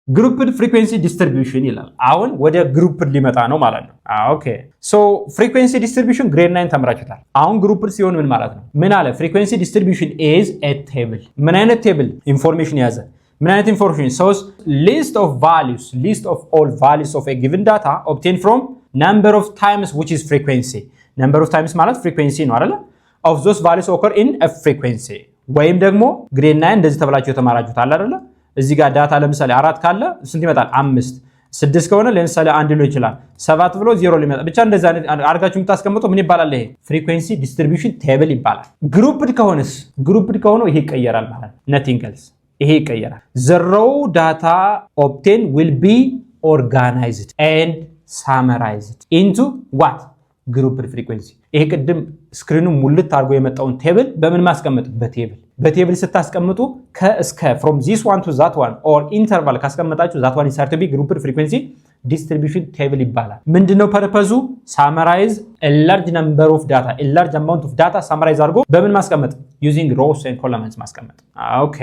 grouped frequency distribution ይላል አሁን ወደ grouped ሊመጣ ነው ማለት ነው ኦኬ so frequency distribution grade 9 ተምራችሁታል አሁን grouped ሲሆን ምን ማለት ነው ምን አለ frequency distribution is a table ምን አይነት table information ያዘ ምን አይነት information so list of all values of a given data obtained from number of times which is frequency number of times ማለት frequency ነው አይደል of those values occur in a frequency ወይም ደግሞ grade 9 እንደዚህ ተብላችሁ የተማራችሁታል አይደል እዚህ ጋር ዳታ ለምሳሌ 4 ካለ ስንት ይመጣል 5 6 ከሆነ ለምሳሌ 1 ሊሆን ይችላል 7 ብሎ 0 ሊመጣ ብቻ እንደዛ አርጋችሁ የምታስቀምጡት ምን ይባላል ይሄ frequency distribution table ይባላል grouped ከሆነ ይሄ ይቀየራል ማለት nothing else ይሄ ይቀየራል the raw data obtained will be organized and summarized into what grouped frequency ይሄ ቅድም ስክሪኑ ሙልት አድርጎ የመጣውን ቴብል በምን ማስቀመጥ በቴብል ስታስቀምጡ ከእስከ from this one to that one or interval ካስቀመጣችሁ that one is said to be grouped frequency distribution table ይባላል ምንድነው ፐርፐዙ summarize a large number of data a large amount of data summarize አድርጎ በምን ማስቀመጥ using rows and columns ማስቀመጥ ኦኬ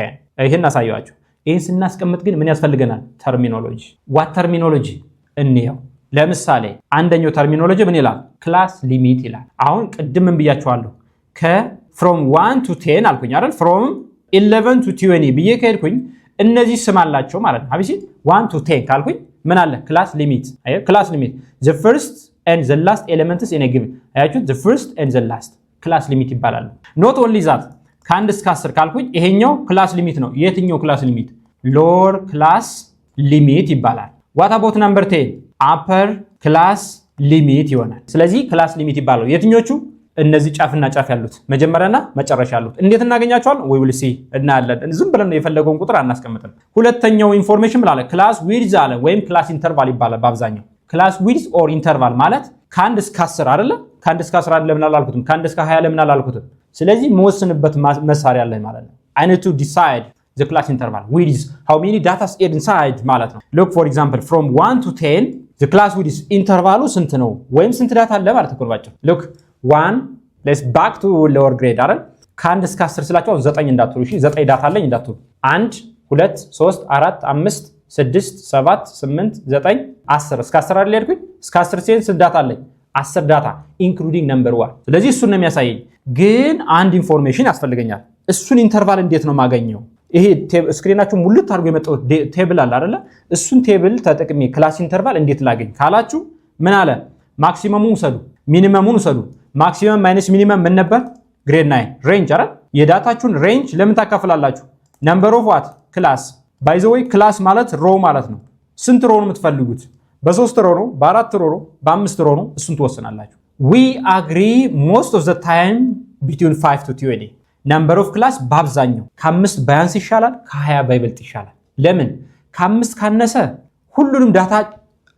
ይሄን አሳያችሁ ይሄን ስናስቀምጥ ግን ምን ያስፈልገናል terminology what terminology እንየው ለምሳሌ አንደኛው ተርሚኖሎጂ ምን ይላል ክላስ ሊሚት ይላል አሁን ቅድም ምን ብያችኋለሁ from 1 to 10 አልኩኝ አይደል from 11 to 20 ብዬ ከሄድኩኝ እነዚህ ስም አላቸው ማለት ነው አብሲ 1 to 10 ካልኩኝ ምን አለ ክላስ ሊሚት ክላስ ሊሚት the first and the last elements in a given አያችሁ the first and the last ክላስ ሊሚት ይባላል not only that ከአንድ እስከ 10 ካልኩኝ ይሄኛው ክላስ ሊሚት ነው የትኛው ክላስ ሊሚት lower class limit ይባላል what about number 10 upper class limit ይሆናል ስለዚህ ክላስ ሊሚት ይባላል የትኞቹ እነዚህ ጫፍና ጫፍ ያሉት መጀመሪያና መጨረሻ ያሉት እንዴት እናገኛቸዋለን we will see እናያለን ዝም ብለን የፈለገውን ቁጥር አናስቀምጥም ሁለተኛው ኢንፎርሜሽን ብላለ ክላስ ዊድዝ አለ ወይም ክላስ ኢንተርቫል ይባላል በአብዛኛው ክላስ ዊድዝ ኦር ኢንተርቫል ማለት ከአንድ እስከ 10 አይደለ ከአንድ እስከ 11 ለምን አላልኩትም ከአንድ እስከ 20 ለምን አላልኩትም ስለዚህ መወስንበት መሳሪያ አለ ማለት ነው I need to decide the class interval width how many data is inside ማለት ነው look for example from 1 to 10 the class width interval ስንት ነው ወይም ስንት ዳታ አለ ማለት ነው ባጭሩ look 1 let's back to lower grade አይደል ከአንድ እስከ 10 ስላችሁ 9 እንዳትሉ እሺ 9 ዳታ አለኝ እንዳትሉ 1 2 3 4 5 6 7 8 9 10 እስከ 10 አይደል ያልኩኝ እስከ 10 ሴንስ ዳታ አለኝ 10 ዳታ including number 1 ስለዚህ እሱን ነው የሚያሳየኝ ግን አንድ ኢንፎርሜሽን ያስፈልገኛል እሱን ኢንተርቫል እንዴት ነው ማገኘው ይሄ ስክሪናችሁ ሙሉት አድርጎ የመጣው ቴብል አለ አይደለ እሱን ቴብል ተጠቅሜ ክላስ ኢንተርቫል እንዴት ላገኝ ካላችሁ ምን አለ ማክሲመሙን ውሰዱ ሚኒመሙን ውሰዱ ማክሲመም ማይነስ ሚኒመም ምን ነበር ግሬድ 9 ሬንጅ አይደል የዳታችሁን ሬንጅ ለምን ታካፍላላችሁ ነምበር ኦፍ ዋት ክላስ ባይ ዘ ወይ ክላስ ማለት ሮ ማለት ነው ስንት ሮ ነው የምትፈልጉት በ3 ሮ ነው በ4 ሮ ነው በ5 ሮ ነው እሱን ትወስናላችሁ we agree most of the time between 5 to 20 number of class በአብዛኛው ከ5 ባያንስ ይሻላል ከ20 ባይበልጥ ይሻላል ለምን ከ5 ካነሰ ሁሉንም ዳታ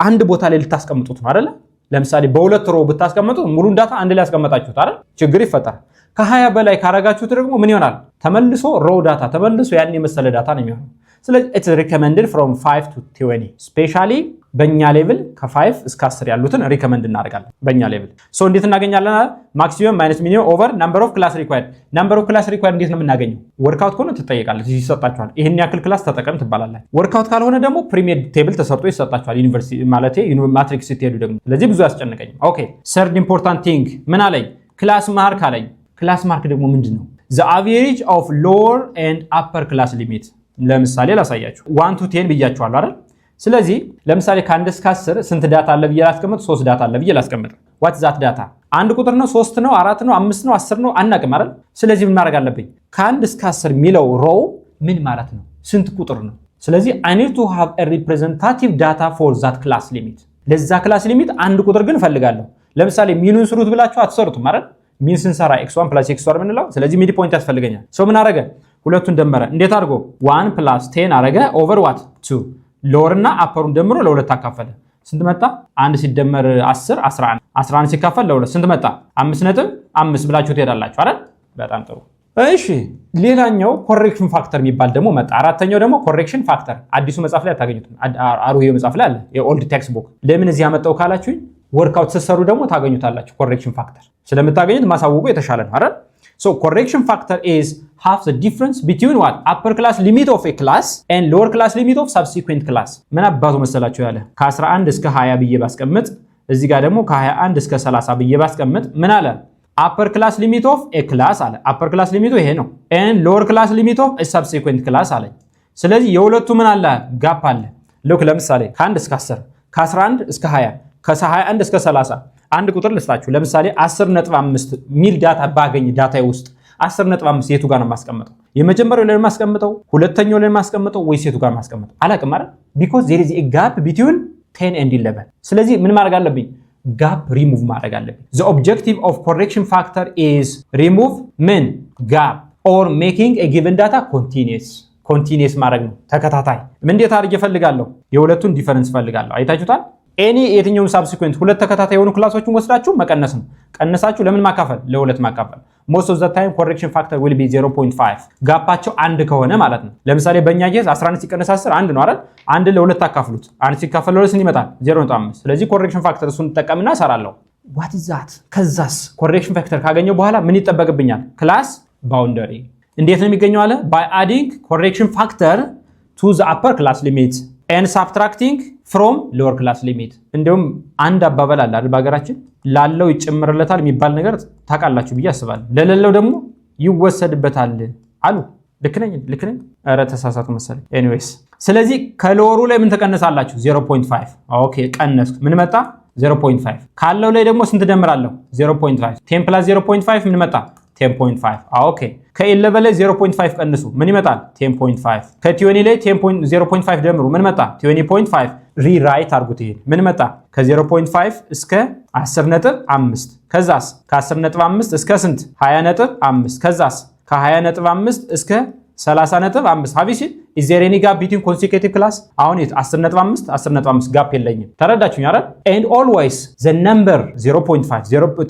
አንድ ቦታ ላይ ልታስቀምጡት ነው አይደል ለምሳሌ በሁለት ሮ ብታስቀምጡ ሙሉን ዳታ አንድ ላይ ያስቀምጣችሁት አይደል ችግር ይፈጠራል ከ20 በላይ ካረጋችሁት ደግሞ ምን ይሆናል ተመልሶ ሮ ዳታ ተመልሶ ያን የመሰለ ዳታ ነው የሚሆነው ስለዚህ it's recommended from 5 to 20 especially በእኛ ሌቭል ከ5 እስከ 10 ያሉትን ሪከመንድ እናደርጋለን በእኛ ሌቭል ሶ እንዴት እናገኛለን ማክሲመም ማይነስ ሚኒመም ኦቨር ነምበር ኦፍ ክላስ ሪኳየርድ ነምበር ኦፍ ክላስ ሪኳየርድ እንዴት ነው የምናገኘው ወርክአውት ከሆነ ትጠይቃለች ይሰጣችኋል ይሄን ያክል ክላስ ተጠቀም ትባላላችሁ ወርክአውት ካልሆነ ደግሞ ፕሪሚየር ቴብል ተሰርቶ ይሰጣችኋል ዩኒቨርሲቲ ማለት ማትሪክስ ስትሄዱ ደግሞ ስለዚህ ብዙ ያስጨንቀኝ ኦኬ ሰርድ ኢምፖርታንት ቲንግ ምን አለኝ ክላስ ማርክ አለኝ ክላስ ማርክ ደግሞ ምንድነው the average of lower and upper class limit ለምሳሌ ላሳያችሁ 1 to 10 ብያችኋለሁ አይደል ስለዚህ ለምሳሌ ከ1 እስከ 10 ስንት ዳታ አለ ብዬ ላስቀምጥ 3 ዳታ አለ ብዬ ላስቀምጥ what that data አንድ ቁጥር ነው 3 ነው 4 ነው 5 ነው 10 ነው አናቅም አይደል ስለዚህ ምን ማድረግ አለብኝ ከ1 እስከ 10 ሚለው ሮው ምን ማለት ነው ስንት ቁጥር ነው ስለዚህ I need to have a representative data for that class limit ለዛ ክላስ ሊሚት አንድ ቁጥር ግን ፈልጋለሁ ለምሳሌ ሚኑን ስሩት ብላችሁ አትሰሩትም አይደል ሚን ስንሰራ x1 + x2 ምንለው ስለዚህ ሚድ ፖይንት ያስፈልገኛል ሶ ምን አረገ ሁለቱን ደመረ እንዴት አድርጎ 1 + 10 አረገ ኦቨር what 2 ሎወር እና አፐሩን ደምሮ ለሁለት አካፈለ ስንት መጣ 1 ሲደመር 10 11 11 ሲካፈል ለሁለት ስንት መጣ 5.5 ብላችሁ ትሄዳላችሁ አይደል በጣም ጥሩ እሺ ሌላኛው ኮሬክሽን ፋክተር የሚባል ደግሞ መጣ አራተኛው ደግሞ ኮሬክሽን ፋክተር አዲሱ መጽሐፍ ላይ ታገኙት አሩዬ መጽሐፍ ላይ አለ የኦልድ ቴክስት ቡክ ለምን እዚህ ያመጣው ካላችሁኝ ወርክአውት ተሰሩ ደግሞ ታገኙታላችሁ ኮሬክሽን ፋክተር ስለምታገኙት ማሳወቁ የተሻለ ነው አይደል So correction factor is half the difference between what? Upper class limit of a class and lower class limit of subsequent class. ምን አባቱ መሰላችሁ ያለ ከ11 እስከ 20 ብዬ ባስቀምጥ እዚህ ጋር ደግሞ ከ21 እስከ 30 ብዬ ባስቀምጥ ምን አለ? upper class limit of a class አለ። upper class limit ይሄ ነው and lower class limit of a subsequent class አለ። ስለዚህ የሁለቱ ምን አለ? ጋፕ አለ። ሉክ ለምሳሌ ከ1 እስከ 10 ከ11 እስከ 20 ከ21 እስከ 30 አንድ ቁጥር ልስጣችሁ። ለምሳሌ 10.5 ሚል ዳታ ባገኝ ዳታዬ ውስጥ 10.5 የቱ ጋር ነው ማስቀምጠው? የመጀመሪያው ላይ ማስቀምጠው፣ ሁለተኛው ላይ ማስቀምጠው ወይስ የቱ ጋር ማስቀምጠው? አላቅም አይደል? because there is a gap between 10 and 11። ስለዚህ ምን ማድረግ አለብኝ? ጋፕ ሪሙቭ ማድረግ አለብኝ። the objective of correction factor is remove ምን gap or making a given data continuous ማድረግ ነው። ተከታታይ እንዴት አድርጌ እፈልጋለሁ? የሁለቱን ዲፈረንስ እፈልጋለሁ። አይታችሁታል? ኤኒ የትኛውም ሳብሲኩዌንት ሁለት ተከታታይ የሆኑ ክላሶችን ወስዳችሁ መቀነስ ነው። ቀነሳችሁ ለምን ማካፈል? ለሁለት ማካፈል። most of the time correction factor will be 0.5 ጋፓቸው አንድ ከሆነ ማለት ነው። ለምሳሌ በእኛ ኬዝ 11 ሲቀነስ 10 አንድ ነው አይደል? አንድ ለሁለት አካፍሉት። አንድ ሲካፈል ለሁለት ስንት ይመጣል? 0.5። ስለዚህ correction factor እሱን ተጠቀምና እሰራለሁ። what is that? ከዛስ correction factor ካገኘው በኋላ ምን ይጠበቅብኛል? ክላስ ባውንደሪ እንዴት ነው የሚገኘው አለ? by adding correction factor to the upper class limit and subtracting from lower class limit። እንደውም አንድ አባባል አለ አይደል በአገራችን ላለው ይጨምርለታል የሚባል ነገር ታውቃላችሁ ብዬ አስባለሁ። ለሌለው ደግሞ ይወሰድበታል አሉ። ልክ ነኝ? ኧረ ተሳሳቱ መሰለኝ። ኤኒዌይስ ስለዚህ ከሎወሩ ላይ ምን ተቀነሳላችሁ? 0.5። ኦኬ ቀነስኩ። ምን መጣ? 0.5። ካለው ላይ ደግሞ ስንት ደምራለሁ? 0.5። 10 + 0.5 ምን መጣ? 10.5። ኦኬ ከ11 ላይ 0.5 ቀንሱ ምን ይመጣል? 10.5። ከ20 ላይ 0.5 ደምሩ ምን መጣ? 20.5። ሪራይት አድርጉት። ይሄን ምን መጣ? ከ0.5 እስከ 10.5 ከዛስ ከ10.5 እስከ ስንት? 20.5 ከዛስ ከ20.5 እስከ 30.5 ሀቢሲ is there any gap between consecutive class? አሁን 10.5 ጋፕ የለኝም። ተረዳችሁኝ አይደል? and always the number 0.5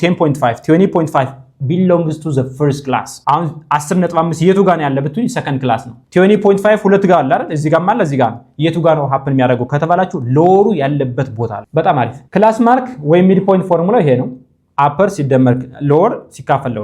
10.5 20.5 belongs to the first class። አሁን 10.5 የቱ ጋር ነው ያለ ብትይ ሰከንድ ክላስ ነው። 20.5 ሁለት ጋር አለ አይደል? እዚህ ጋር ማለት እዚህ ጋር የቱ ጋር ነው ሀፕን የሚያደርገው ከተባላችሁ ሎሩ ያለበት ቦታ ነው። በጣም አሪፍ። ክላስ ማርክ ወይ ሚድ ፖይንት ፎርሙላ ይሄ ነው። አፐር ሲደመር ሎወር ሲካፈል